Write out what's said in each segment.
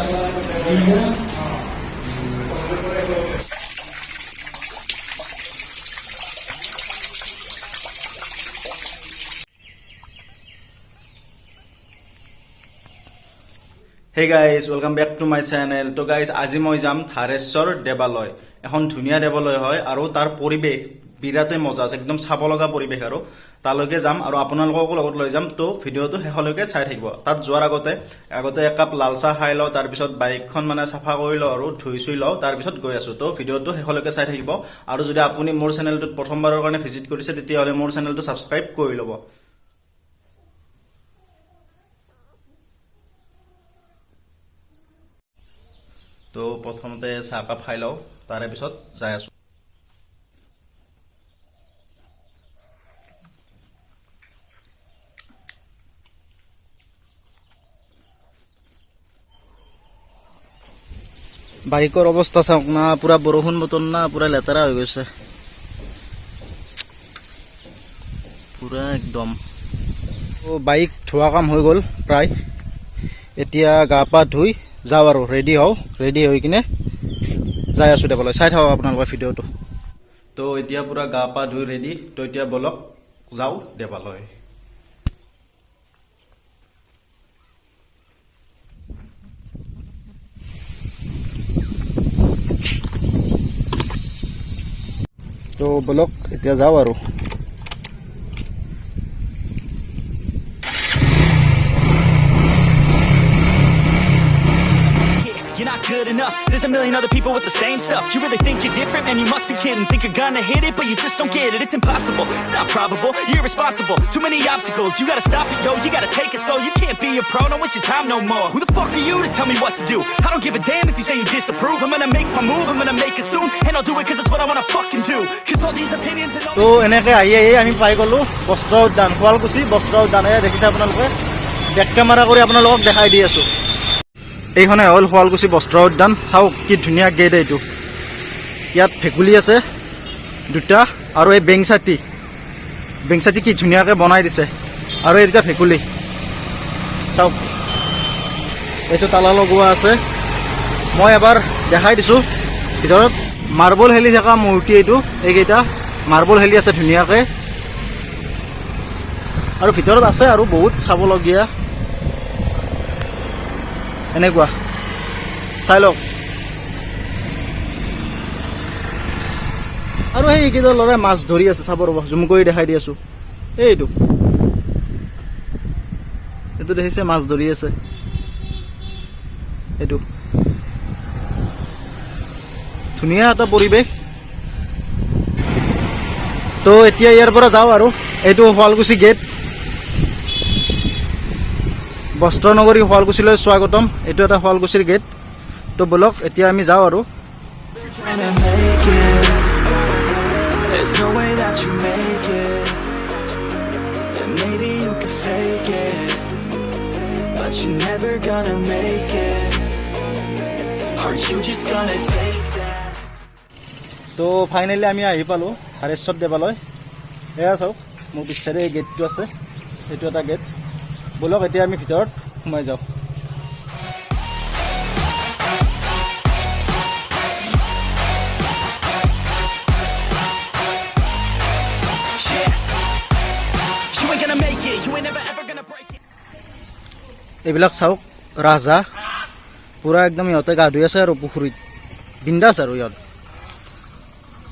Hey guys, welcome back to my channel. So guys, আজি মই যাম Dhareswar Dewaloi. এখন ধুনিয়া দেৱালয় হয় আৰু তাৰ পৰিবেশ বিৰাতে মজা আছে, একদম চাব লগা পৰিবেশ আৰু তালৈকে যাম আৰু আপোনালোকক লগত লৈ যাম। তো ভিডিওটো শেষলৈকে চাই থাকিব। তাত যোৱাৰ আগতে এক কাপ লাল চাহ খাই লও, তাৰ পিছত বাইকখন মানে সাফা কৰি লও আৰু ধুই চুই লও, তাৰ পিছত গৈ আছো। তো ভিডিওটো শেষলৈকে চাই থাকিব আৰু যদি আপুনি মোৰ চেনেলটোত প্ৰথমবাৰৰ কাৰণে ভিজিট কৰিছে তেতিয়াহলে মোৰ চেনেলটো সাবস্ক্ৰাইব কৰি ল'ব। তো প্ৰথমতে চাহ কাপ খাই লও, তাৰে পিছত যাই আছো। বাইকৰ অৱস্থা চাওক না, পুৰা বৰষুণ বতৰ না, পুৰা লেতেৰা হৈ গৈছে পুৰা একদম। বাইক ধোৱা কাম হৈ গ'ল প্ৰায়, এতিয়া গা পা ধুই যাওঁ আৰু ৰেডি হওঁ, ৰেডি হৈ কিনে যাই আছো দেৱালয়। চাই থাকক আপোনালোকৰ ভিডিঅ'টো। তো এতিয়া পুৰা গা পা ধুই ৰেডি, তো এতিয়া বলক যাওঁ দেৱালয়। তো বলক এতিয়া যাওঁ আৰু। You're not good enough. There's a million other people with the same stuff. You really think you're different? Man, you must be kidding. Think you're gonna hit it, but you just don't get it. It's impossible. It's not probable. You're irresponsible. Too many obstacles. You gotta stop it, yo. You gotta take it slow. You can't be a pro. Don't waste your time no more. Who the fuck are you to tell me what to do? I don't give a damn if you say you disapprove. I'm gonna make my move. I'm gonna make it soon. And I'll do it cause it's what I wanna fucking do. Cause all these opinions and all তো এনেকে আহি আমি পাই গলো বস্ত্ৰ উদ্যান, শুৱালকুছি বস্ত্ৰ উদ্যান। দেখিছে আপোনালোকে, বেক কেমেৰা কৰি আপোনালোকক দেখাই দি আছো। এইখনে হ'ল শুৱালকুছি বস্ত্ৰ উদ্যান। চাওক কি ধুনীয়া গেট এইটো। ইয়াত ভেকুলী আছে দুটা আৰু এই বেংচাতি কি ধুনীয়াকে বনাই দিছে, আৰু এই দুটা ভেকুলী চাওক। এইটো তালা লগোৱা আছে। মই এবাৰ দেখাই দিছো ভিতৰত মাৰ্বল হেলি থকা মূৰ্তি, এইটো এইকেইটা মাৰ্বল হেলি আছে ধুনীয়াকে, আৰু ভিতৰত আছে আৰু বহুত চাবলগীয়া এনেকুৱা। চাই লওক। আৰু সেইকেইটা ল'ৰাই মাছ ধৰি আছে, চাব ৰ'ব, জুম কৰি দেখাই দি আছো। এইটো দেখিছে, মাছ ধৰি আছে এইটো। ধুনীয়া এটা পৰিৱেশ। তো এতিয়া ইয়াৰ পৰা যাওঁ আৰু। এইটো শুৱালকুছি গেট, বস্ত্ৰ নগৰী শুৱালকুছিলৈ স্বাগতম। এইটো এটা শুৱালকুছিৰ গেট। তো বলক এতিয়া আমি যাওঁ আৰু। There's no way that you make it. And maybe you can fake it, but you're never gonna make it. Aren't you just gonna take that? তো ফাইনেলি আমি আহি পালো ধাৰেশ্বৰ দেৱালয়। এয়া চাওক, মোৰ পিছাৰে এই গেটটো আছে, এইটো এটা গেট। বলক এতিয়া আমি ভিতৰত সোমাই যাওঁ। এইবিলাক চাওক, ৰাজহাঁহ পুৰা একদম ইহঁতে গা ধুই আছে আৰু পুখুৰীত বিন্দাছ, আৰু ইহঁত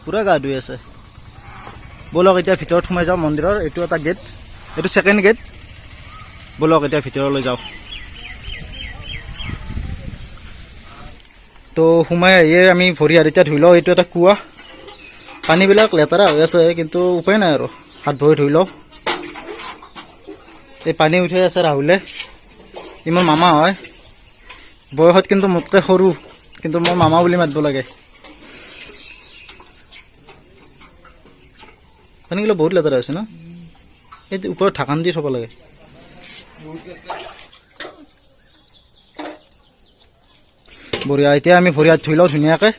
পুৰা গা ধুই আছে। বলক এতিয়া ভিতৰত সোমাই যাওঁ মন্দিৰৰ। এইটো এটা গেট, এইটো ছেকেণ্ড গেট। বলক এতিয়া ভিতৰলৈ যাওঁ। তো সোমাই আহিয়ে আমি ভৰি হাত এতিয়া ধুই লওঁ। এইটো এটা কুঁৱা, পানীবিলাক লেতেৰা হৈ আছে, কিন্তু উপায় নাই আৰু হাত ভৰি ধুই লওঁ। এই পানী উঠাই আছে ৰাহুলে, ইমান মামা হয় বয়সত, কিন্তু মোতকৈ সৰু, কিন্তু মই মামা বুলি মাতিব লাগে। পানীগুলো বহুত লেতেৰা হৈছে ন, এই ওপৰত ঢাকন দি থ'ব লাগে। বঢ়িয়া। এতিয়া আমি ভৰি হাত ধুই লওঁ ধুনীয়াকৈ।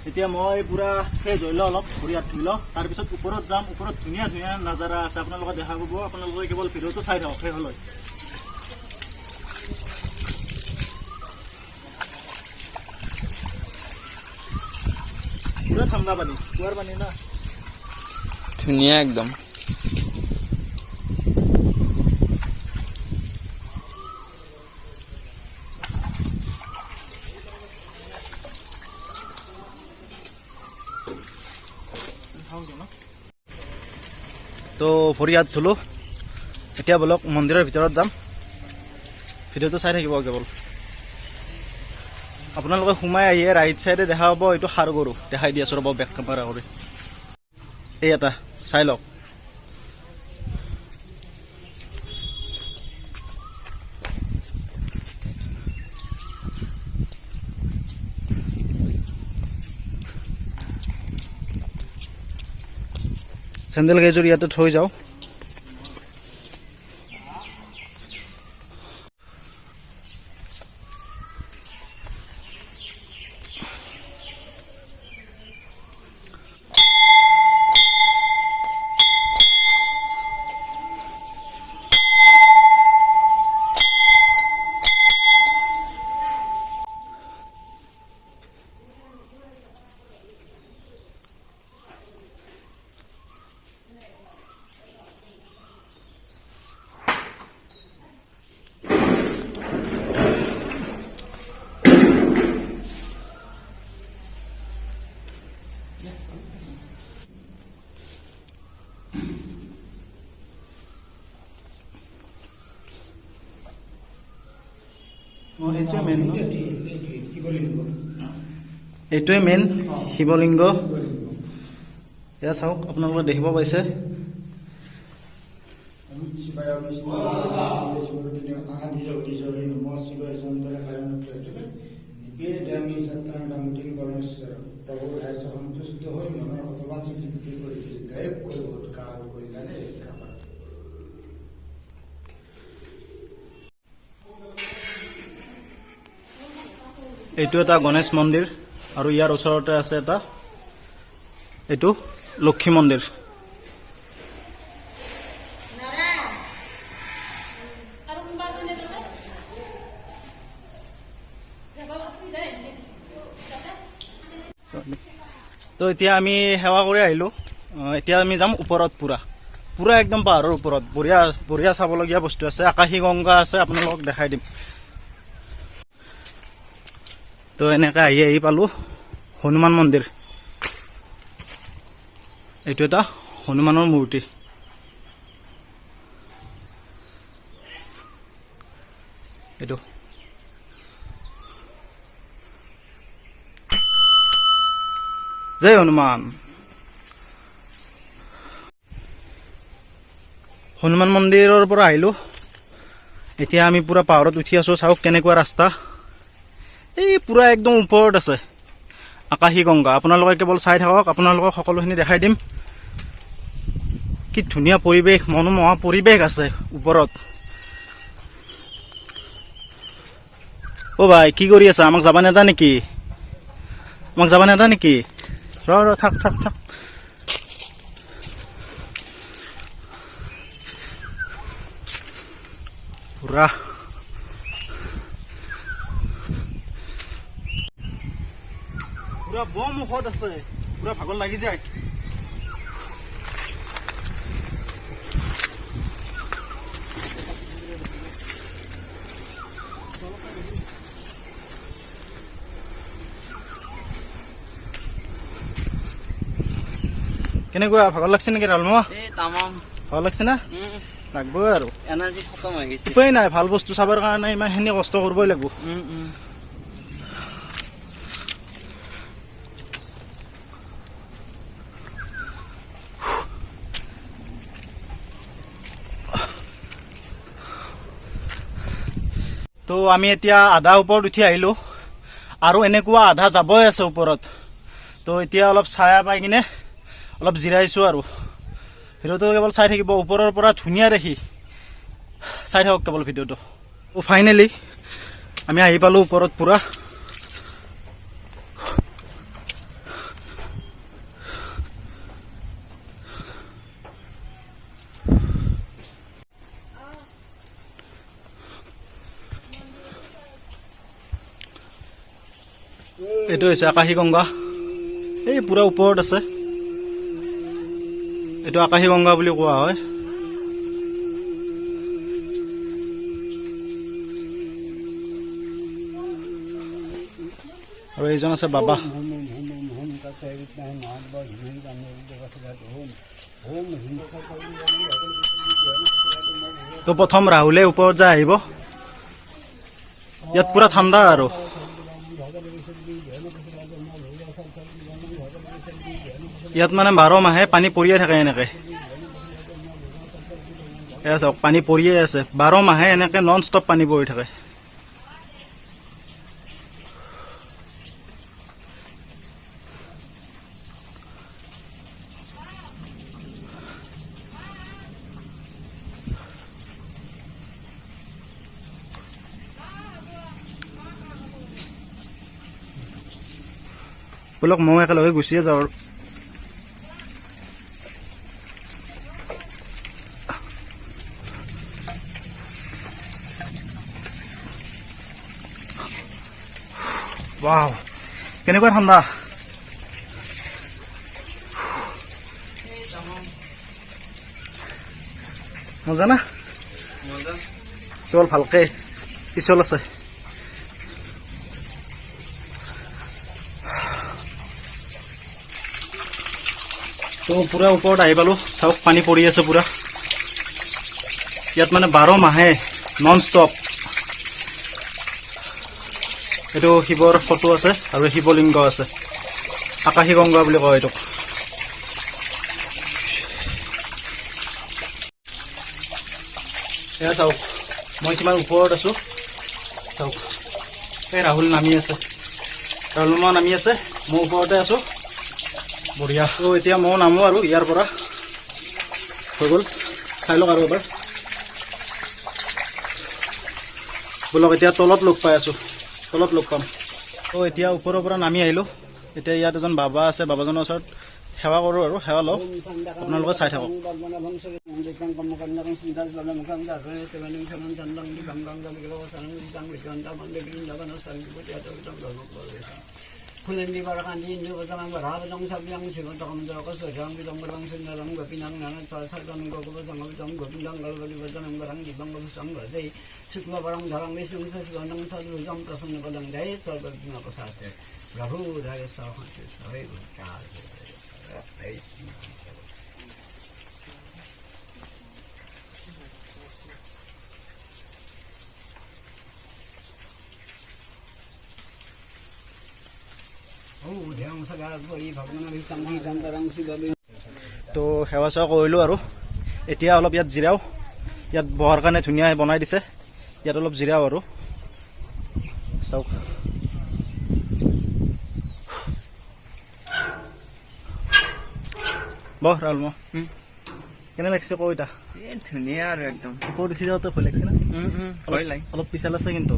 এতিয়া মই পুৰা সেই ধৰি লওঁ অলপ ভৰি হাত ধুই লওঁ তাৰপিছত ওপৰত যাম ওপৰত ধুনীয়া ধুনীয়া নাজাৰা আছে আপোনালোকে দেখা পাব আপোনালোকে কেৱল ভিডিঅ'টো চাই থাকক শেষলৈ পুৰা ঠাণ্ডা পানী কুঁৱাৰ পানী না ধুনীয়া একদম তো ভৰি হাত ধুলো এতিয়া বলক মন্দিৰৰ ভিতৰত যাম ভিডিঅ'টো চাই থাকিব কেৱল আপোনালোকে সোমাই আহিয়ে ৰাইট চাইডে দেখা পাব এইটো সাৰগৰু দেখাই দি আছোঁ ৰ'ব বেক কেমেৰা কৰি এই এটা চাই লওক চেণ্ডেল কেইযোৰ ইয়াতে থৈ যাওঁ এইটোৱে মেইন শিৱলিংগ এয়া চাওক আপোনালোকে দেখিব পাইছে এইটো এটা গণেশ মন্দিৰ আৰু ইয়াৰ ওচৰতে আছে এটা এইটো লক্ষী মন্দিৰ তো এতিয়া আমি সেৱা কৰি আহিলোঁ এতিয়া আমি যাম ওপৰত পুৰা পুৰা একদম পাহাৰৰ ওপৰত বঢ়িয়া বঢ়িয়া চাবলগীয়া বস্তু আছে আকাশী গংগা আছে আপোনালোকক দেখাই দিম তো এনেকৈ আহি পালোঁ হনুমান মন্দিৰ এইটো এটা হনুমানৰ মূৰ্তি এইটো জয় হনুমান হনুমান মন্দিৰৰ পৰা আহিলোঁ এতিয়া আমি পুৰা পাহাৰত উঠি আছোঁ চাওক কেনেকুৱা ৰাস্তা এই পুৰা একদম ওপৰত আছে আকাশী গংগা আপোনালোকে কেৱল চাই থাকক আপোনালোকক সকলোখিনি দেখাই দিম কি ধুনীয়া পৰিৱেশ মনোমোহা পৰিৱেশ আছে ওপৰত অ' ভাই কি কৰি আছা আমাক যাবা নেদা নেকি ৰ থাক পুৰা পুৰা বৰ মুখত আছে পুৰা ভাগৰ লাগি যায় কেনেকুৱা ভাগৰ লাগছে নেকি ৰালমা ভাগৰ লাগছে না লাগবই আৰু এনাৰ্জি খতম হৈ গৈছে উপায় নাই ভাল বস্তু চাবৰ কাৰণে ইমানখিনি কষ্ট কৰিবই লাগিব তো আমি এতিয়া আধা ওপৰত উঠি আহিলোঁ আৰু এনেকুৱা আধা যাবই আছে ওপৰত তো এতিয়া অলপ ছায়া পাই কিনে অলপ জিৰাইছোঁ আৰু ভিডিঅ'টো কেৱল চাই থাকিব ওপৰৰ পৰা ধুনীয়া দেখি চাই থাকক কেৱল ভিডিঅ'টো ফাইনেলি আমি আহি পালোঁ ওপৰত পুৰা এইটো হৈছে আকাশী গংগা, এই পুৰা ওপৰত আছে। এইটো আকাশী গংগা বুলি কোৱা হয়। আৰু এইজন আছে বাবা। তো প্ৰথম ৰাহুলে ওপৰত যায় আহিব। ইয়াত পুৰা ঠাণ্ডা আৰু ইয়াত মানে 12 মাহে পানী পৰিয়ে থাকে এনেকে। এয়া চাওক পানী পৰিয়ে আছে, 12 মাহে এনেকে নন ষ্টপ পানী পৰি থাকে। বলক মই একেলগে গুচিয়ে যাওঁ আৰু ৱাও কেনেকুৱা ঠাণ্ডা। মজা না? কেৱল ভালকে পিছল আছে। তো পুৰা ওপৰত আহি পালো, চাওক পানী পৰি আছে পুৰা। ইয়াত মানে 12 মাহে নন ষ্টপ। এইটো শিৱৰ ফটো আছে আৰু শিৱলিংগ আছে, আকাশী গংগা বুলি কয় এইটোক। এয়া চাওক মই কিমান ওপৰত আছো, চাওক এই ৰাহুল নামি আছে, ৰাহুল মা নামি আছে, মই ওপৰতে আছো। বঢ়িয়া। তো এতিয়া মই নামো আৰু ইয়াৰ পৰা হৈ গ'ল। খাই লওক আৰু এবাৰ। বলক এতিয়া তলত লগ পাই আছো, তলত লগ পাম। তো এতিয়া ওপৰৰ পৰা নামি আহিলো। এতিয়া ইয়াত এজন বাবা আছে, বাবাজনৰ ওচৰত সেৱা কৰোঁ আৰু সেৱা লওঁ। আপোনালোকে চাই থাকক। Kulendi barakandi Hindu Batamang Barabang Sabiang Sivatam Sakasam Bilang Sundaram Gopinang Satam Gopusam Gopinang Galvadi Batam Barang Bangam Sangha Day Sukma Barang Dharam Visum Sasvanam Sadhusam Prasan Padang Day Sabina Pasate Rahu Dhareswar Dewaloi. তো সেৱা চেৱা কৰিলোঁ আৰু এতিয়া অলপ ইয়াত জিৰাও। ইয়াত বহাৰ কাৰণে ধুনীয়া বনাই দিছে, ইয়াত অলপ জিৰাও আৰু চাওক। বহ ৰাহুল মা, কেনে লাগিছে কওঁ এতিয়া? ধুনীয়া আৰু একদম। ওপৰত উঠি যাওঁতে ভয় লাগিছে না? ভয় লাগে। অলপ পিছাল আছে কিন্তু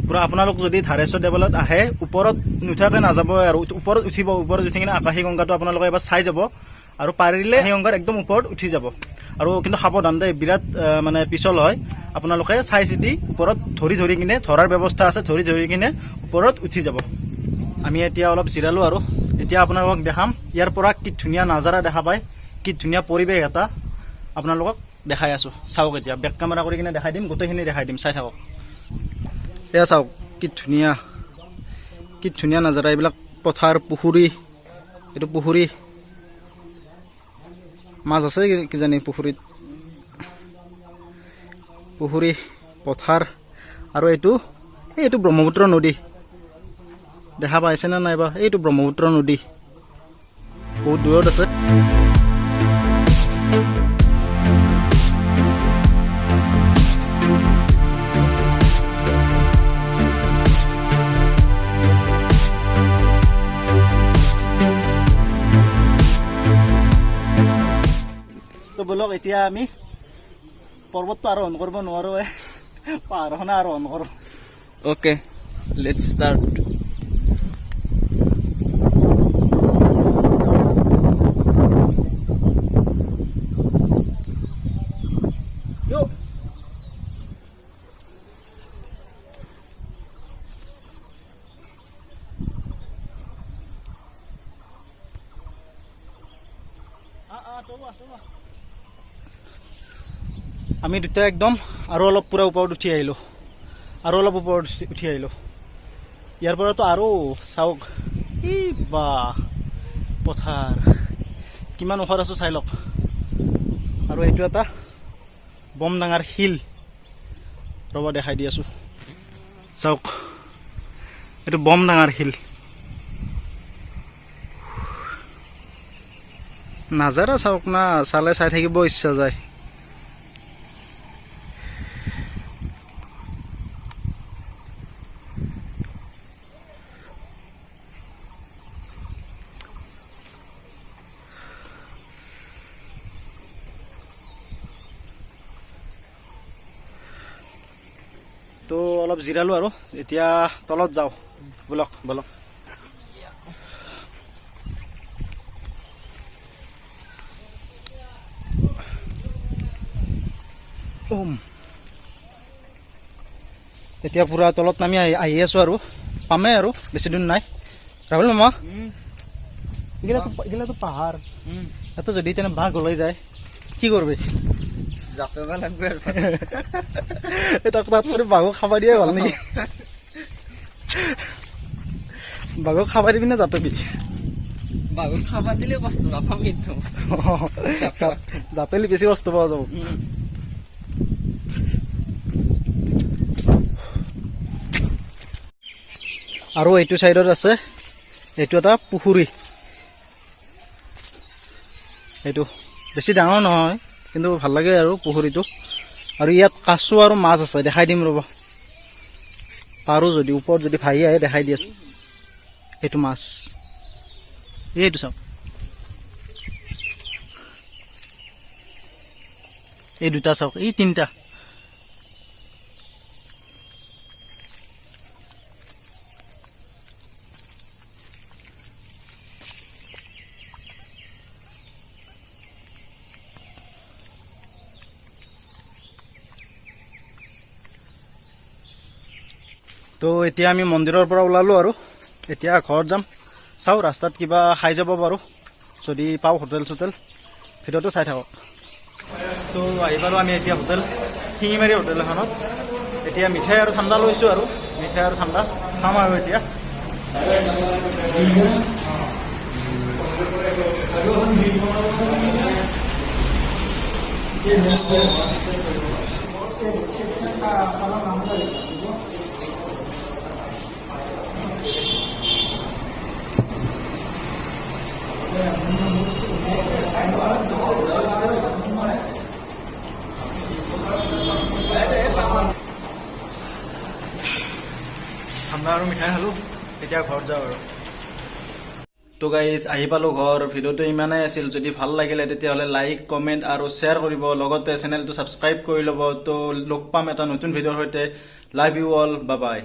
পুৰা। আপোনালোক যদি ধাৰেশ্বৰ দেৱালয়ত আহে, ওপৰত নুঠাকে নাযাব আৰু ওপৰত উঠিব। ওপৰত উঠি কিনে আকাশী গংগাটো আপোনালোকে এবাৰ চাই যাব আৰু পাৰিলে সেই গংগাৰ একদম ওপৰত উঠি যাব। আৰু কিন্তু সাৱধান দেই, বিৰাট মানে পিছল হয়। আপোনালোকে চাই চিতি ওপৰত ধৰি কিনে, ধৰাৰ ব্যৱস্থা আছে, ধৰি কিনে ওপৰত উঠি যাব। আমি এতিয়া অলপ জিৰালো আৰু এতিয়া আপোনালোকক দেখাম ইয়াৰ পৰা কি ধুনীয়া নাজাৰা দেখা পায়, কি ধুনীয়া পৰিৱেশ এটা আপোনালোকক দেখাই আছো। চাওক এতিয়া বেক কেমেৰা কৰি কিনে দেখাই দিম, গোটেইখিনি দেখাই দিম, চাই থাকক। এয়া চাওক কি ধুনীয়া নাজাৰা। এইবিলাক পথাৰ, পুখুৰী। এইটো পুখুৰী, মাছ আছে কিজানি পুখুৰীত। পুখুৰী, পথাৰ আৰু এইটো ব্ৰহ্মপুত্ৰ নদী। দেখা পাইছে নে নাইবা? এইটো ব্ৰহ্মপুত্ৰ নদী, বহুত দূৰত আছে। তো বলক এতিয়া আমি পৰ্বতটো আৰোহণ কৰিব নোৱাৰো, পাহাৰখনে আৰোহণ কৰোঁ। Okay, let's start. আমি দুটা একদম আৰু অলপ পুৰা ওপৰত উঠি আহিলোঁ আৰু অলপ ওপৰত উঠি আহিলোঁ ইয়াৰ পৰাতো আৰু চাওক ই বা পথাৰ কিমান ওখত আছোঁ চাই লওক আৰু এইটো এটা বম ডাঙৰ শিল ৰ'ব দেখাই দি আছোঁ চাওক এইটো বম ডাঙৰ শিল নাজাৰা চাওক না চালে চাই থাকিব ইচ্ছা যায় তো অলপ জিৰালোঁ আৰু এতিয়া তলত যাওঁ বলক বলক এতিয়া পুৰা তলত নামি আহি আছোঁ আৰু পামেই আৰু বেছি দূৰ নাই ৰাহুল মামা এইগিলাটো পাহাৰ ইয়াতে যদি তেনে বাঘ ওলাই যায় কি কৰবি জাপিব লাগবে আৰু তাক তাত কৰি বাঘক খাবা দিয়ে ভাল নেকি বাঘক খাবা দিবি নে জাপেবি বাঘক খাবা দিলে কষ্ট নাপাম কিন্তু জাপেলি বেছি কষ্ট পোৱা যাব আৰু এইটো চাইডত আছে এইটো এটা পুখুৰী এইটো বেছি ডাঙৰ নহয় কিন্তু ভাল লাগে আৰু পুখুৰীটো আৰু ইয়াত কাছু আৰু মাছ আছে দেখাই দিম ৰ'ব পাৰোঁ যদি ওপৰত যদি ভাহি আহে দেখাই দি আছোঁ এইটো মাছ এইটো চাওক এই দুটা চাওক এই তিনিটা তো এতিয়া আমি মন্দিৰৰ পৰা ওলালোঁ আৰু এতিয়া ঘৰত যাম চাওঁ ৰাস্তাত কিবা খাই যাব পাৰোঁ যদি পাওঁ হোটেল চোটেল ভিডিঅ'টো চাই থাকক তো আহি পালোঁ আমি এতিয়া হোটেল শিঙিমাৰী হোটেল এখনত এতিয়া মিঠাই আৰু ঠাণ্ডা লৈছোঁ আৰু মিঠাই আৰু ঠাণ্ডা খাম আৰু এতিয়া ঠাণ্ডা আৰু মিঠাই খালোঁ এতিয়া ঘৰত যাওঁ আৰু তো গাইজ আহি পালোঁ ঘৰ ভিডিঅ'টো ইমানেই আছিল যদি ভাল লাগিলে তেতিয়াহ'লে লাইক কমেণ্ট আৰু শ্বেয়াৰ কৰিব লগতে চেনেলটো ছাবস্ক্ৰাইব কৰি ল'ব তো লগ পাম এটা নতুন ভিডিঅ'ৰ সৈতে love you all bye bye